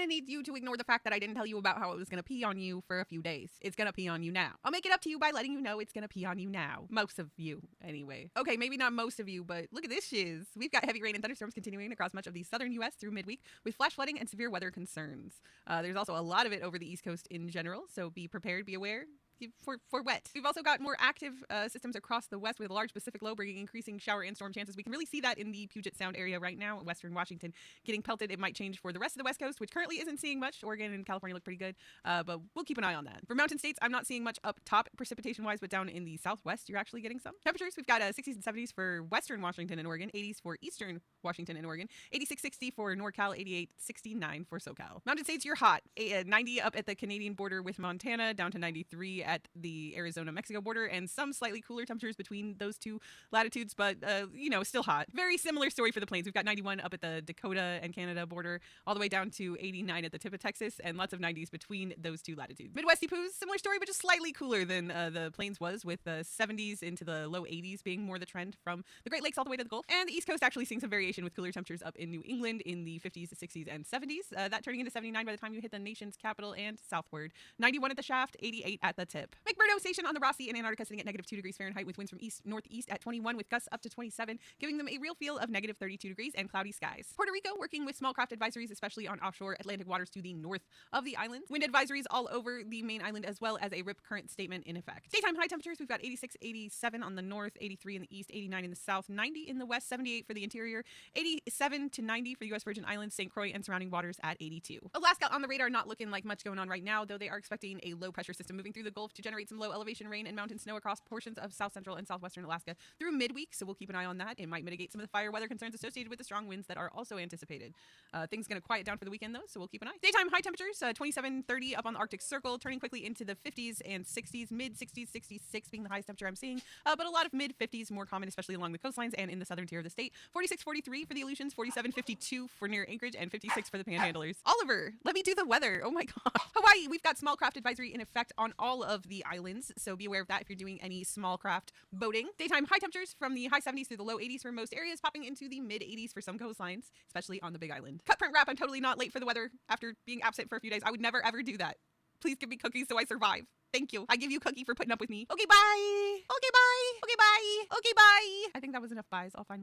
gonna need you to ignore the fact that I didn't tell you about how it was gonna pee on you for a few days. It's gonna pee on you now. I'll make it up to you by letting you know it's gonna pee on you now. Most of you, anyway. Okay, maybe not most of you, but look at this shiz. We've got heavy rain and thunderstorms continuing across much of the southern U.S. through midweek with flash flooding and severe weather concerns. There's also a lot of it over the East Coast in general, so be prepared, be aware. For wet. We've also got more active systems across the west with a large Pacific low bringing increasing shower and storm chances. We can really see that in the Puget Sound area right now, western Washington getting pelted. It might change for the rest of the West Coast, which currently isn't seeing much. Oregon and California look pretty good, but we'll keep an eye on that. For mountain states, I'm not seeing much up top precipitation-wise, but down in the southwest, you're actually getting some. Temperatures, we've got 60s and 70s for western Washington and Oregon, 80s for eastern Washington and Oregon, 86-60 for NorCal, 88-69 for SoCal. Mountain states, you're hot. 90 up at the Canadian border with Montana, down to 93 at the Arizona-Mexico border, and some slightly cooler temperatures between those two latitudes, but, still hot. Very similar story for the plains. We've got 91 up at the Dakota and Canada border, all the way down to 89 at the tip of Texas, and lots of 90s between those two latitudes. Midwesty poos, similar story, but just slightly cooler than the plains was, with the 70s into the low 80s being more the trend from the Great Lakes all the way to the Gulf. And the East Coast actually seeing some variation with cooler temperatures up in New England in the 50s, 60s, and 70s. That turning into 79 by the time you hit the nation's capital and southward. 91 at the shaft, 88 at the tip. McMurdo Station on the Rossi in Antarctica sitting at negative 2 degrees Fahrenheit with winds from east-northeast at 21 with gusts up to 27, giving them a real feel of negative 32 degrees and cloudy skies. Puerto Rico working with small craft advisories, especially on offshore Atlantic waters to the north of the island. Wind advisories all over the main island, as well as a rip current statement in effect. Daytime high temperatures, we've got 86, 87 on the north, 83 in the east, 89 in the south, 90 in the west, 78 for the interior, 87 to 90 for the U.S. Virgin Islands, St. Croix, and surrounding waters at 82. Alaska on the radar, not looking like much going on right now, though they are expecting a low pressure system moving through the Gulf to generate some low elevation rain and mountain snow across portions of south central and southwestern Alaska through midweek, so we'll keep an eye on that. It might mitigate some of the fire weather concerns associated with the strong winds that are also anticipated. Things going to quiet down for the weekend, though, so we'll keep an eye. Daytime high temperatures, 27, 30 up on the Arctic Circle, turning quickly into the 50s and 60s, mid-60s, 66 being the highest temperature I'm seeing, but a lot of mid-50s more common, especially along the coastlines and in the southern tier of the state. 46, 43 for the Aleutians, 47, 52 for near Anchorage, and 56 for the Panhandlers. Oliver, let me do the weather. Oh my god. Hawaii, we've got small craft advisory in effect on all of the islands, so be aware of that if you're doing any small craft boating. Daytime high temperatures from the high 70s through the low 80s for most areas, popping into the mid 80s for some coastlines, especially on the Big Island. Cut print wrap, I'm totally not late for the weather after being absent for a few days. I would never ever do that. Please give me cookies so I survive. Thank you. I give you cookie for putting up with me. Okay, bye. Okay, bye. Okay, bye. Okay, bye. I think that was enough buys. I'll find